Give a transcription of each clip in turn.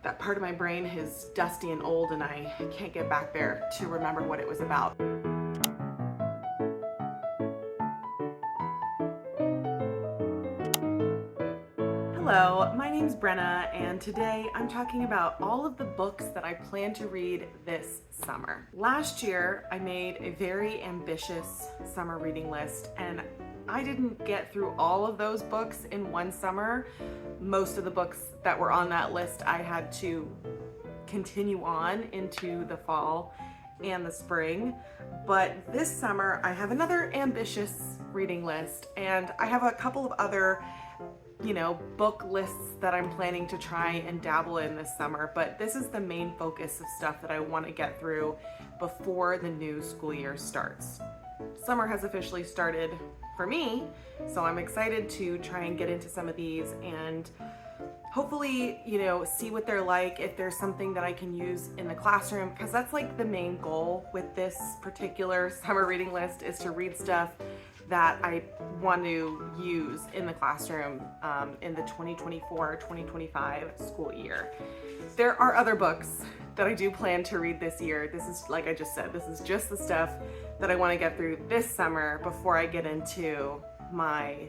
that part of my brain is dusty and old and I can't get back there to remember what it was about. Hello, my name's Brenna, and today I'm talking about all of the books that I plan to read this summer. Last year, I made a very ambitious summer reading list, and I didn't get through all of those books in one summer. Most of the books that were on that list I had to continue on into the fall and the spring. But this summer, I have another ambitious reading list, and I have a couple of other book lists that I'm planning to try and dabble in this summer, but this is the main focus of stuff that I want to get through before the new school year starts. Summer has officially started for me, so I'm excited to try and get into some of these and hopefully, see what they're like, if there's something that I can use in the classroom, because that's like the main goal with this particular summer reading list, is to read stuff that I want to use in the classroom in the 2024-2025 school year. There are other books that I do plan to read this year. This is, like I just said, this is just the stuff that I want to get through this summer before I get into my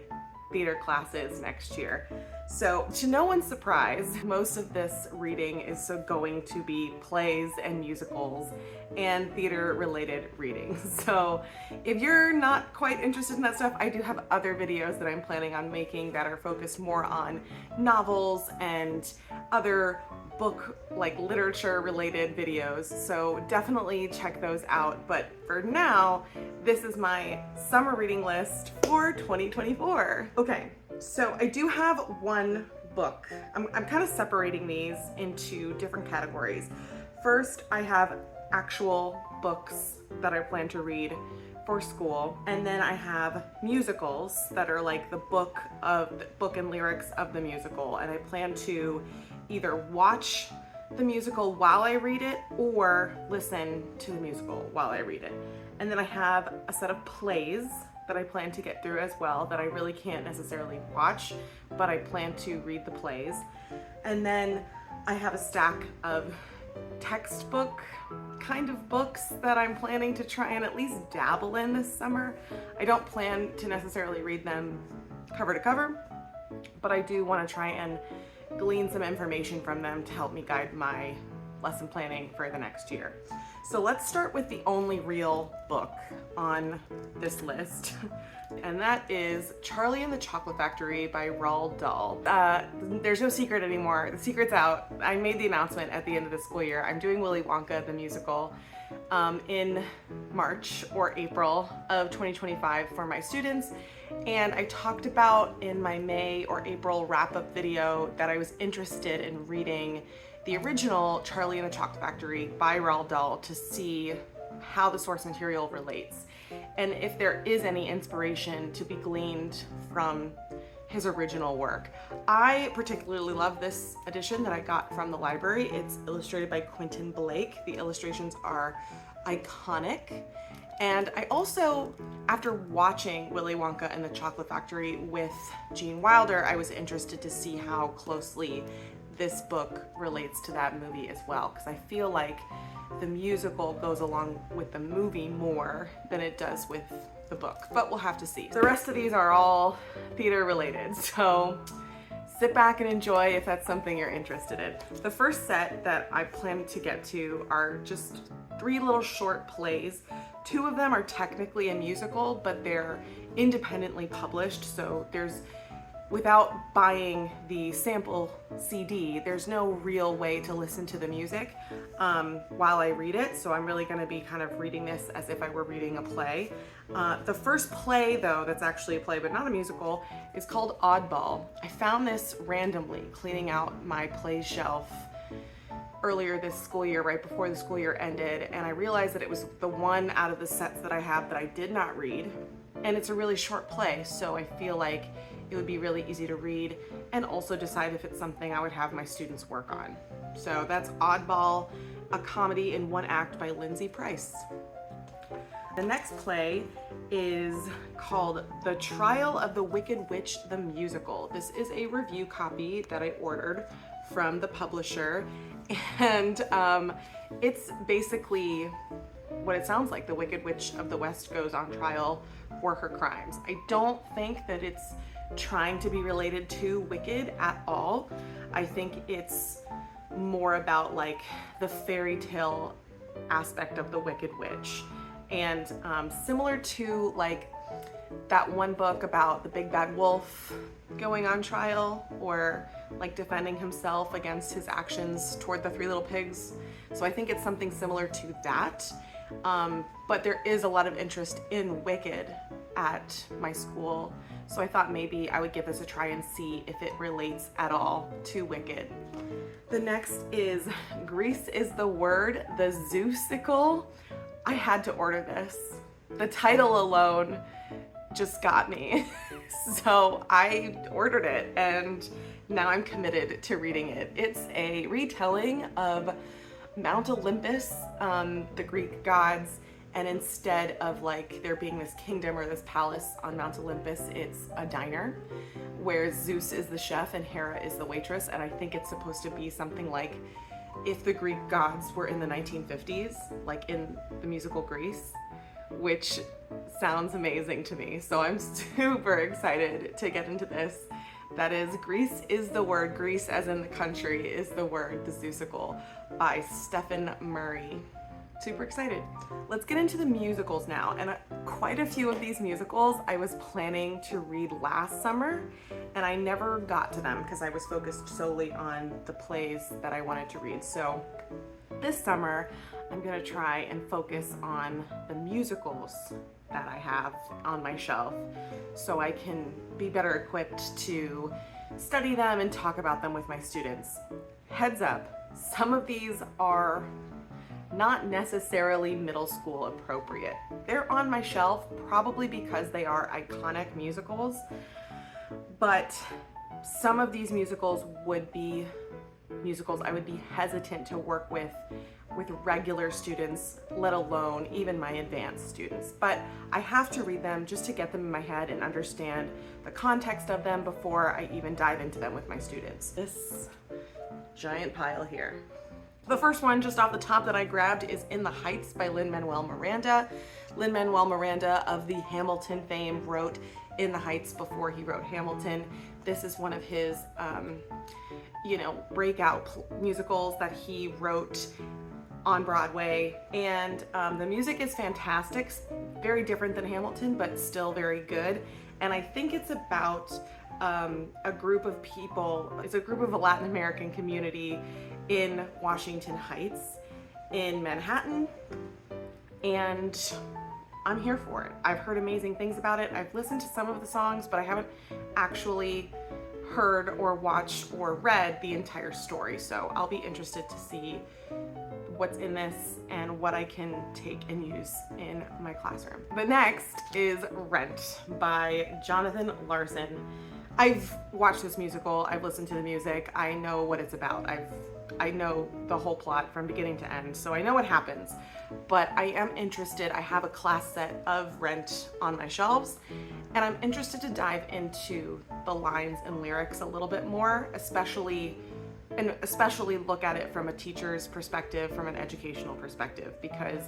theater classes next year. So, to no one's surprise, most of this reading is going to be plays and musicals and theater related readings. So if you're not quite interested in that stuff, I do have other videos that I'm planning on making that are focused more on novels and other book, like literature related videos. So definitely check those out. But for now, this is my summer reading list for 2024. Okay. So I do have one book. I'm kind of separating these into different categories. First, I have actual books that I plan to read for school, and then I have musicals that are like the book and lyrics of the musical, and I plan to either watch the musical while I read it or listen to the musical while I read it. And then I have a set of plays that I plan to get through as well that I really can't necessarily watch, but I plan to read the plays. And then I have a stack of textbook kind of books that I'm planning to try and at least dabble in this summer. I don't plan to necessarily read them cover to cover, but I do want to try and glean some information from them to help me guide my lesson planning for the next year. So let's start with the only real book on this list, and that is Charlie and the Chocolate Factory by Roald Dahl. There's no secret anymore. The secret's out. I made the announcement at the end of the school year. I'm doing Willy Wonka the musical in March or April of 2025 for my students. And I talked about in my May or April wrap-up video that I was interested in reading the original Charlie and the Chocolate Factory by Roald Dahl to see how the source material relates and if there is any inspiration to be gleaned from his original work. I particularly love this edition that I got from the library. It's illustrated by Quentin Blake. The illustrations are iconic. And I also, after watching Willy Wonka and the Chocolate Factory with Gene Wilder, I was interested to see how closely this book relates to that movie as well, because I feel like the musical goes along with the movie more than it does with the book, but we'll have to see. The rest of these are all theater related, so sit back and enjoy if that's something you're interested in. The first set that I plan to get to are just 3 little short plays. 2 of them are technically a musical, but they're independently published, so without buying the sample CD, there's no real way to listen to the music while I read it, so I'm really gonna be kind of reading this as if I were reading a play. The first play, though, that's actually a play but not a musical, is called Oddball. I found this randomly cleaning out my play shelf earlier this school year, right before the school year ended, and I realized that it was the one out of the sets that I have that I did not read, and it's a really short play, so I feel like it would be really easy to read and also decide if it's something I would have my students work on. So that's Oddball, a comedy in 1 act by Lindsay Price. The next play is called The Trial of the Wicked Witch the Musical. This is a review copy that I ordered from the publisher, and it's basically what it sounds like. The Wicked Witch of the West goes on trial for her crimes. I don't think that it's trying to be related to Wicked at all. I think it's more about like the fairy tale aspect of the Wicked Witch, and similar to like that one book about the big bad wolf going on trial, or like defending himself against his actions toward the Three Little Pigs. So I think it's something similar to that. But there is a lot of interest in Wicked at my school, so I thought maybe I would give this a try and see if it relates at all to Wicked. The next is Grease is the Word, the Zeusical. I had to order this. The title alone just got me. So I ordered it, and now I'm committed to reading it. It's a retelling of Mount Olympus, the Greek gods, and instead of like there being this kingdom or this palace on Mount Olympus, it's a diner where Zeus is the chef and Hera is the waitress. And I think it's supposed to be something like if the Greek gods were in the 1950s, like in the musical Grease, which sounds amazing to me. So I'm super excited to get into this. That is Grease is the Word, Greece as in the country is the word, the Zeusical, by Stephen Murray. Super excited. Let's get into the musicals now. And quite a few of these musicals I was planning to read last summer, and I never got to them because I was focused solely on the plays that I wanted to read. So this summer, I'm gonna try and focus on the musicals that I have on my shelf so I can be better equipped to study them and talk about them with my students. Heads up, some of these are not necessarily middle school appropriate. They're on my shelf probably because they are iconic musicals, but some of these musicals would be musicals I would be hesitant to work with regular students, let alone even my advanced students. But I have to read them just to get them in my head and understand the context of them before I even dive into them with my students. This giant pile here. The first one just off the top that I grabbed is In the Heights by Lin-Manuel Miranda. Lin-Manuel Miranda of the Hamilton fame wrote In the Heights before he wrote Hamilton. This is one of his breakout musicals that he wrote on Broadway, and the music is fantastic, very different than Hamilton, but still very good. And I think it's about a group of people, it's a group of a Latin American community in Washington Heights in Manhattan, and I'm here for it. I've heard amazing things about it. I've listened to some of the songs, but I haven't actually heard or watched or read the entire story, so I'll be interested to see what's in this and what I can take and use in my classroom. The next is Rent by Jonathan Larson. I've watched this musical, I've listened to the music, I know what it's about. I know the whole plot from beginning to end, so I know what happens. But I am interested, I have a class set of Rent on my shelves, and I'm interested to dive into the lines and lyrics a little bit more, especially look at it from a teacher's perspective, from an educational perspective, because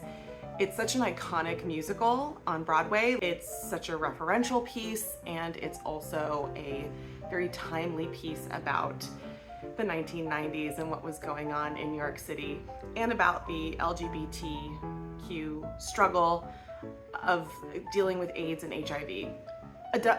it's such an iconic musical on Broadway. It's such a referential piece, and it's also a very timely piece about the 1990s and what was going on in New York City, and about the LGBTQ struggle of dealing with AIDS and HIV.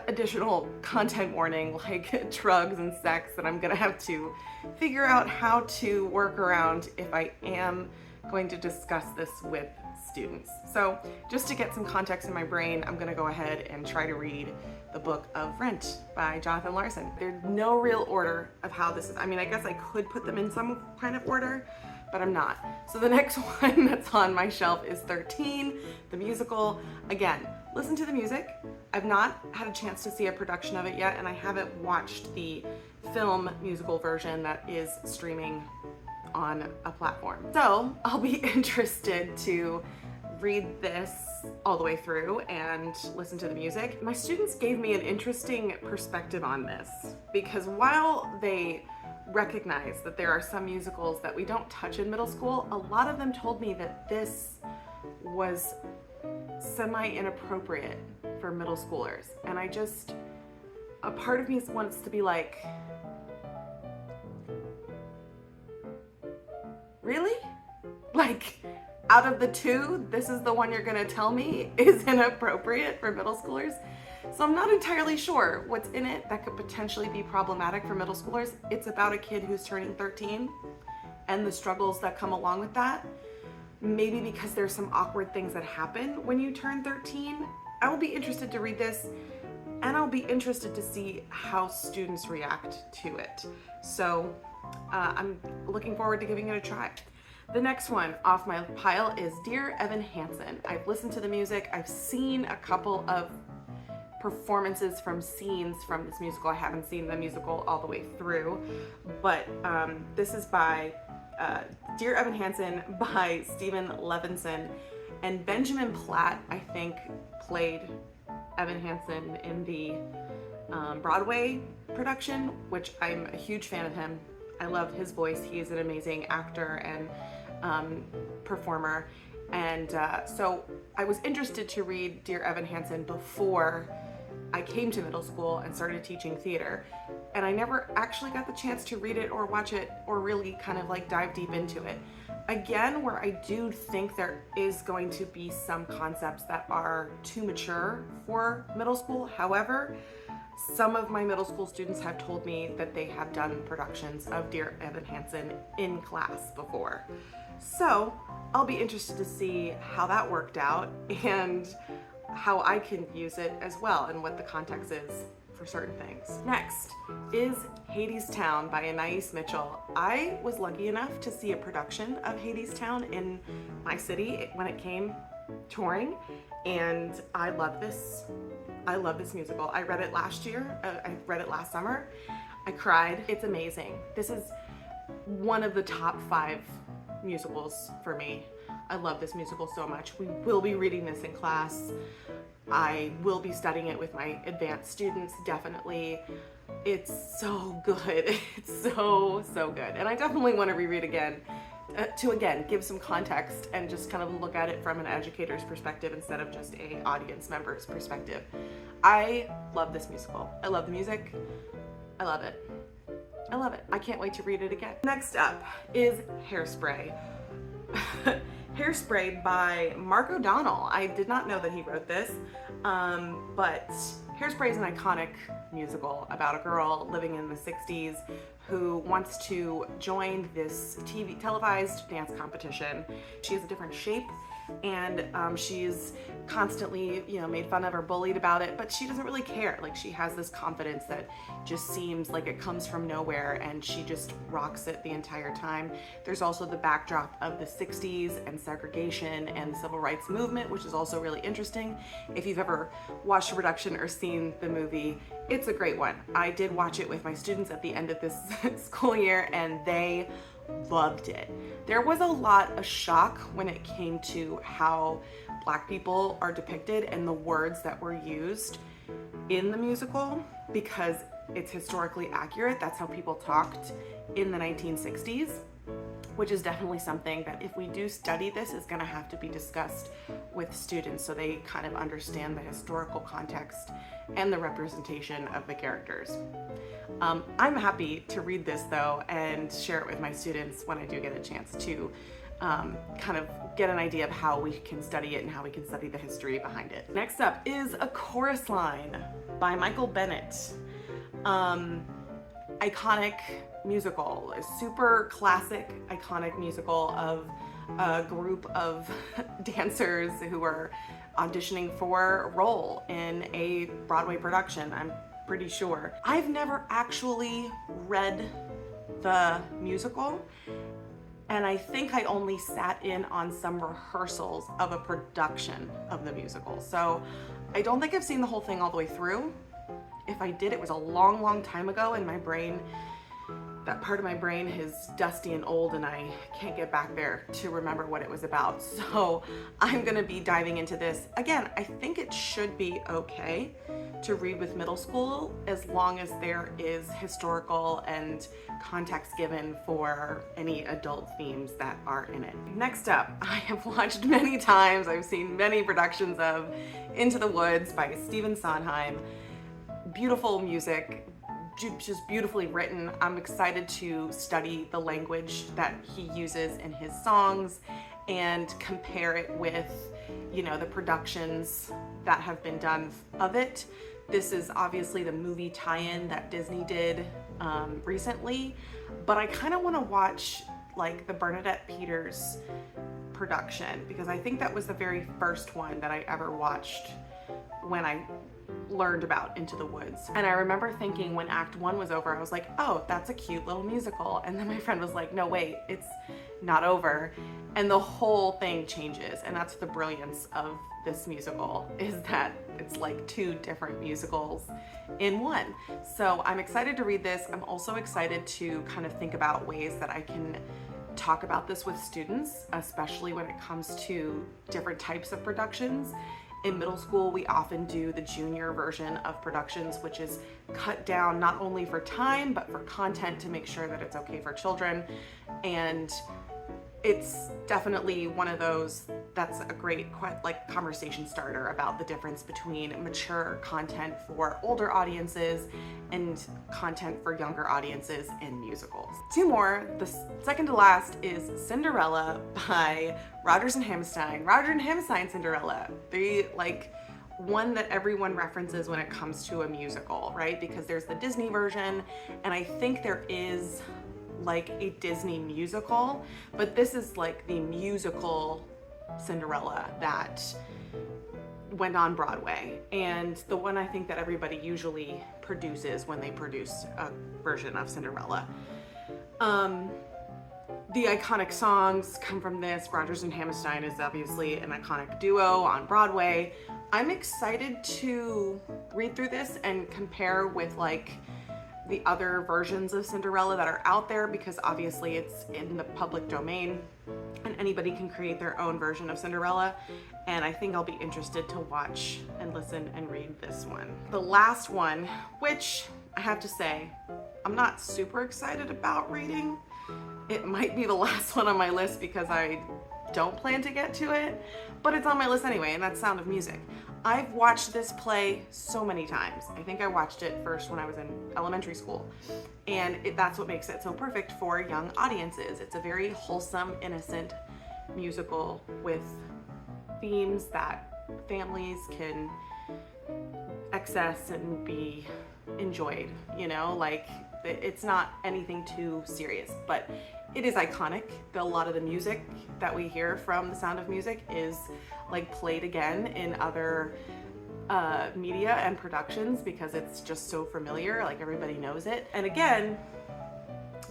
Additional content warning, like drugs and sex, that I'm gonna have to figure out how to work around if I am going to discuss this with students. So just to get some context in my brain, I'm gonna go ahead and try to read the book of Rent by Jonathan Larson. There's no real order of how this is. I mean, I guess I could put them in some kind of order, but I'm not. So the next one that's on my shelf is 13, the musical. Again, listen to the music. I've not had a chance to see a production of it yet, and I haven't watched the film musical version that is streaming on a platform. So I'll be interested to read this all the way through and listen to the music. My students gave me an interesting perspective on this, because while they recognize that there are some musicals that we don't touch in middle school. A lot of them told me that this was semi-inappropriate for middle schoolers. And a part of me wants to be like, really? Like, out of the two, this is the one you're gonna tell me is inappropriate for middle schoolers? So I'm not entirely sure what's in it that could potentially be problematic for middle schoolers. It's about a kid who's turning 13 and the struggles that come along with that. Maybe because there's some awkward things that happen when you turn 13. I will be interested to read this, and I'll be interested to see how students react to it. So I'm looking forward to giving it a try. The next one off my pile is Dear Evan Hansen. I've listened to the music. I've seen a couple of performances from scenes from this musical. I haven't seen the musical all the way through, but this is by Dear Evan Hansen by Stephen Levinson, and Benjamin Platt, I think, played Evan Hansen in the Broadway production, which I'm a huge fan of him. I love his voice. He is an amazing actor and performer. And so I was interested to read Dear Evan Hansen before I came to middle school and started teaching theater. And I never actually got the chance to read it or watch it or really kind of like dive deep into it. Again, where I do think there is going to be some concepts that are too mature for middle school. However, some of my middle school students have told me that they have done productions of Dear Evan Hansen in class before. So I'll be interested to see how that worked out and how I can use it as well and what the context is for certain things. Next is Hadestown by Anais Mitchell. I was lucky enough to see a production of Hadestown in my city when it came touring, and I love this musical. I read it last year. I read it last summer. I cried. It's amazing. This is one of the top 5 musicals for me. I love this musical so much. We will be reading this in class. I will be studying it with my advanced students, definitely. It's so good. It's so good. And I definitely want to reread again to again give some context and just kind of look at it from an educator's perspective instead of just a audience member's perspective. I love this musical. I love the music. I love it. I love it. I can't wait to read it again. Next up is Hairspray. Hairspray by Mark O'Donnell. I did not know that he wrote this, but Hairspray is an iconic musical about a girl living in the 60s who wants to join this televised dance competition. She has a different shape, and she's constantly, made fun of or bullied about it, but she doesn't really care. Like, she has this confidence that just seems like it comes from nowhere, and she just rocks it the entire time. There's also the backdrop of the 60s and segregation and the civil rights movement, which is also really interesting. If you've ever watched a production or seen the movie, it's a great one. I did watch it with my students at the end of this school year, and they loved it. There was a lot of shock when it came to how Black people are depicted and the words that were used in the musical, because it's historically accurate. That's how people talked in the 1960s, which is definitely something that if we do study this is going to have to be discussed with students so they kind of understand the historical context and the representation of the characters. I'm happy to read this though and share it with my students when I do get a chance to kind of get an idea of how we can study it and how we can study the history behind it. Next up is A Chorus Line by Michael Bennett. Iconic musical, a super classic iconic musical of a group of dancers who are auditioning for a role in a Broadway production, I'm pretty sure. I've never actually read the musical, and I think I only sat in on some rehearsals of a production of the musical. So I don't think I've seen the whole thing all the way through. If I did, it was a long time ago, and my brain that part of my brain is dusty and old and I can't get back there to remember what it was about. So I'm gonna be diving into this. Again, I think it should be okay to read with middle school as long as there is historical and context given for any adult themes that are in it. Next up, I have watched many times, I've seen many productions of Into the Woods by Stephen Sondheim. Beautiful music, just beautifully written. I'm excited to study the language that he uses in his songs and compare it with, the productions that have been done of it. This is obviously the movie tie-in that Disney did recently, but I kind of want to watch like the Bernadette Peters production because I think that was the very first one that I ever watched when I learned about Into the Woods. And I remember thinking when Act 1 was over, I was like, oh, that's a cute little musical. And then my friend was like, no, wait, it's not over. And the whole thing changes. And that's the brilliance of this musical, is that it's like two different musicals in one. So I'm excited to read this. I'm also excited to kind of think about ways that I can talk about this with students, especially when it comes to different types of productions. In middle school, we often do the junior version of productions, which is cut down not only for time, but for content to make sure that it's okay for children. And it's definitely one of those that's a great conversation starter about the difference between mature content for older audiences and content for younger audiences in musicals. Two more. The second to last is Cinderella by Rodgers and Hammerstein. Rodgers and Hammerstein Cinderella. They one that everyone references when it comes to a musical, right? Because there's the Disney version, and I think there is like a Disney musical, but this is like the musical Cinderella that went on Broadway, and the one I think that everybody usually produces when they produce a version of Cinderella. The iconic songs come from this. Rodgers and Hammerstein is obviously an iconic duo on Broadway. I'm excited to read through this and compare with the other versions of Cinderella that are out there, because obviously it's in the public domain and anybody can create their own version of Cinderella. And I think I'll be interested to watch and listen and read this one. The last one, which I have to say, I'm not super excited about reading. It might be the last one on my list because I don't plan to get to it, but it's on my list anyway, and that's Sound of Music. I've watched this play so many times. I think I watched it first when I was in elementary school, and that's what makes it so perfect for young audiences. It's a very wholesome, innocent musical with themes that families can access and be enjoyed, it's not anything too serious, but it is iconic. A lot of the music that we hear from The Sound of Music is played again in other media and productions because it's just so familiar, everybody knows it. And again,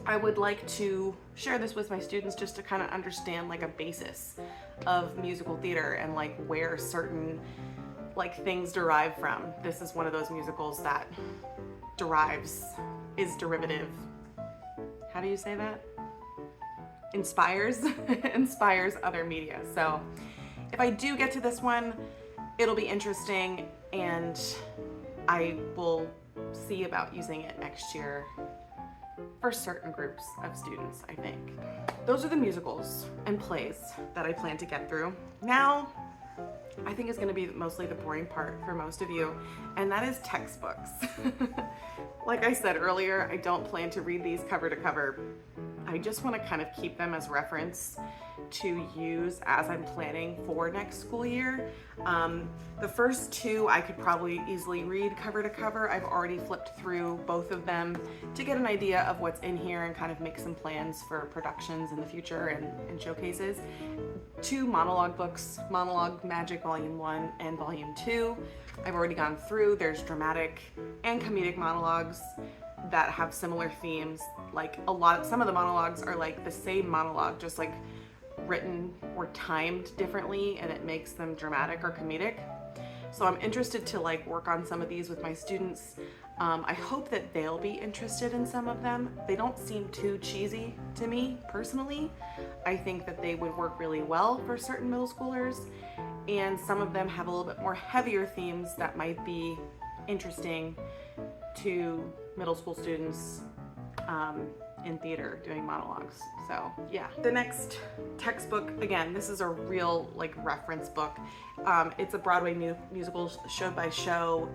I would like to share this with my students just to kind of understand a basis of musical theater and where certain things derive from. This is one of those musicals that is derivative. How do you say that? Inspires other media. So if I do get to this one, it'll be interesting, and I will see about using it next year for certain groups of students, I think. Those are the musicals and plays that I plan to get through. Now, I think is going to be mostly the boring part for most of you, and that is textbooks. Like I said earlier, I don't plan to read these cover to cover. I just want to kind of keep them as reference to use as I'm planning for next school year. The first two I could probably easily read cover to cover. I've already flipped through both of them to get an idea of what's in here and kind of make some plans for productions in the future and showcases. Two monologue books, Monologue Magic Volume 1 and Volume 2. I've already gone through. There's dramatic and comedic monologues that have similar themes. Some of the monologues are the same monologue, just written or timed differently, and it makes them dramatic or comedic. So I'm interested to work on some of these with my students. I hope that they'll be interested in some of them. They don't seem too cheesy to me personally. I think that they would work really well for certain middle schoolers, and some of them have a little bit more heavier themes that might be interesting to middle school students in theater doing monologues. So yeah. The next textbook, again, this is a real like reference book. It's a Broadway musical show by show,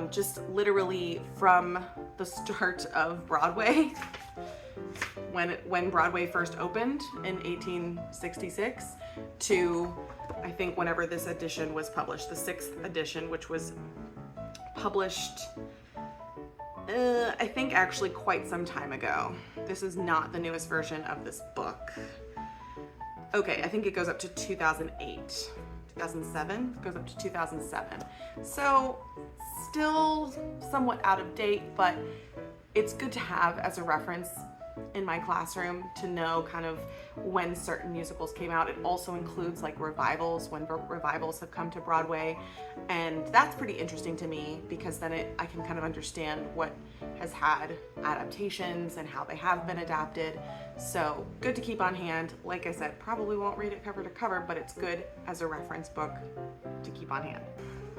just literally from the start of Broadway, when Broadway first opened in 1866 to, I think, whenever this edition was published, the 6th edition, which was published I think actually quite some time ago. This is not the newest version of this book. Okay, I think it goes up to 2008. 2007? It goes up to 2007. So still somewhat out of date, but it's good to have as a reference in my classroom to know kind of when certain musicals came out. It also includes like revivals, when revivals have come to Broadway, and that's pretty interesting to me because then I can kind of understand what has had adaptations and how they have been adapted. So good to keep on hand. Like I said, probably won't read it cover to cover, but it's good as a reference book to keep on hand.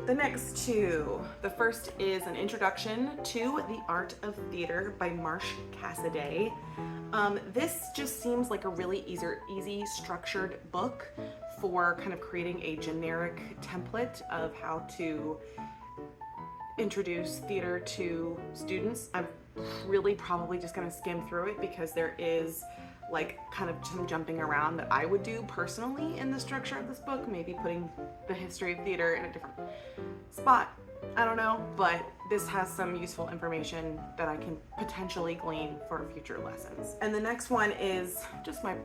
The next two. The first is an introduction to the art of theater by Marsh Cassaday. This just seems like a really easy structured book for kind of creating a generic template of how to introduce theater to students. I'm really probably just gonna skim through it because there is like kind of some jumping around that I would do personally in the structure of this book, maybe putting the history of theater in a different spot. I don't know, but this has some useful information that I can potentially glean for future lessons. And the next one is just my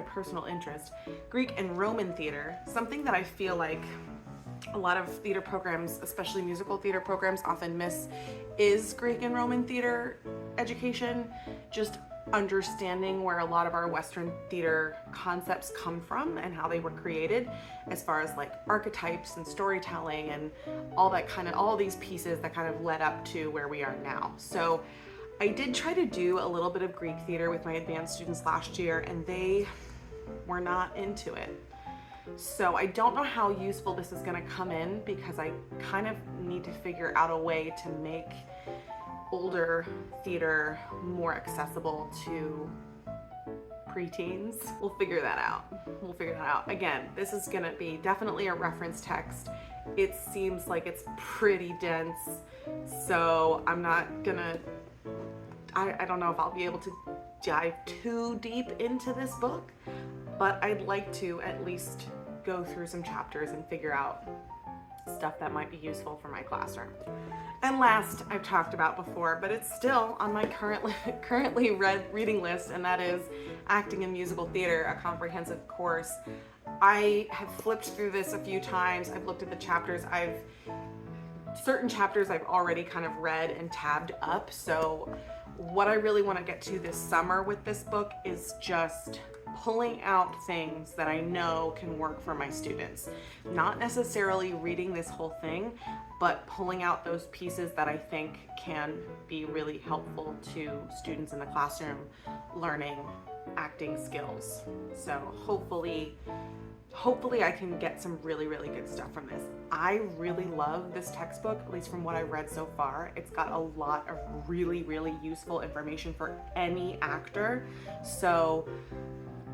personal interest, Greek and Roman theater, something that I feel like a lot of theater programs, especially musical theater programs, often miss is Greek and Roman theater education. Just understanding where a lot of our Western theater concepts come from and how they were created, as far as like archetypes and storytelling and all that kind of, all these pieces that kind of led up to where we are now. So I did try to do a little bit of Greek theater with my advanced students last year, and they were not into it. So I don't know how useful this is going to come in, because I kind of need to figure out a way to make older theater more accessible to preteens. We'll figure that out. Again, this is gonna be definitely a reference text. It seems like it's pretty dense, so I'm not gonna, I don't know if I'll be able to dive too deep into this book, but I'd like to at least go through some chapters and figure out stuff that might be useful for my classroom. And last, I've talked about before, but it's still on my currently read reading list, and that is Acting in Musical Theater, a comprehensive course. I have flipped through this a few times. I've looked at the chapters. Certain chapters I've already kind of read and tabbed up. So what I really want to get to this summer with this book is just pulling out things that I know can work for my students. Not necessarily reading this whole thing, but pulling out those pieces that I think can be really helpful to students in the classroom learning acting skills. So hopefully I can get some really good stuff from this. I really love this textbook, at least from what I've read so far. It's got a lot of really useful information for any actor. So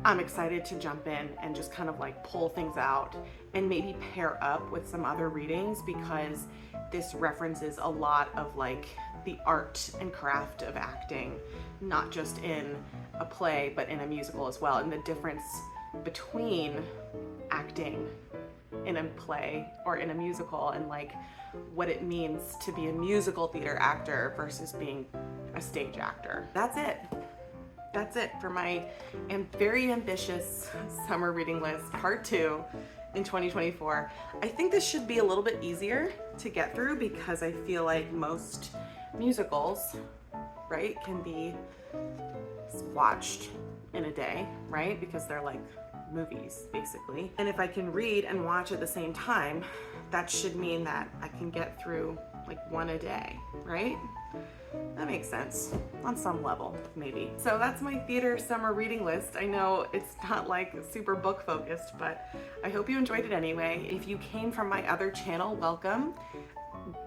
I'm excited to jump in and just kind of like pull things out and maybe pair up with some other readings, because this references a lot of like the art and craft of acting, not just in a play, but in a musical as well, and the difference between acting in a play or in a musical, and like what it means to be a musical theater actor versus being a stage actor. That's it for my very ambitious summer reading list, part 2 in 2024. I think this should be a little bit easier to get through, because I feel like most musicals, right, can be watched in a day, right? Because they're like movies, basically. And if I can read and watch at the same time, that should mean that I can get through like one a day, right? That makes sense on some level, maybe. So that's my theater summer reading list. I know it's not like super book focused, but I hope you enjoyed it anyway. If you came from my other channel, welcome.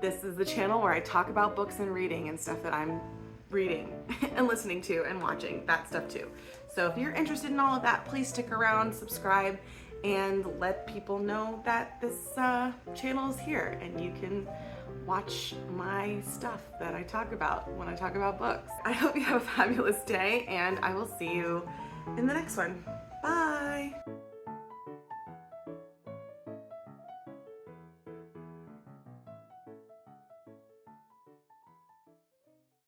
This is the channel where I talk about books and reading and stuff that I'm reading and listening to and watching, that stuff too. So if you're interested in all of that, please stick around, subscribe, and let people know that this channel is here and you can watch my stuff that I talk about when I talk about books. I hope you have a fabulous day, and I will see you in the next one. Bye!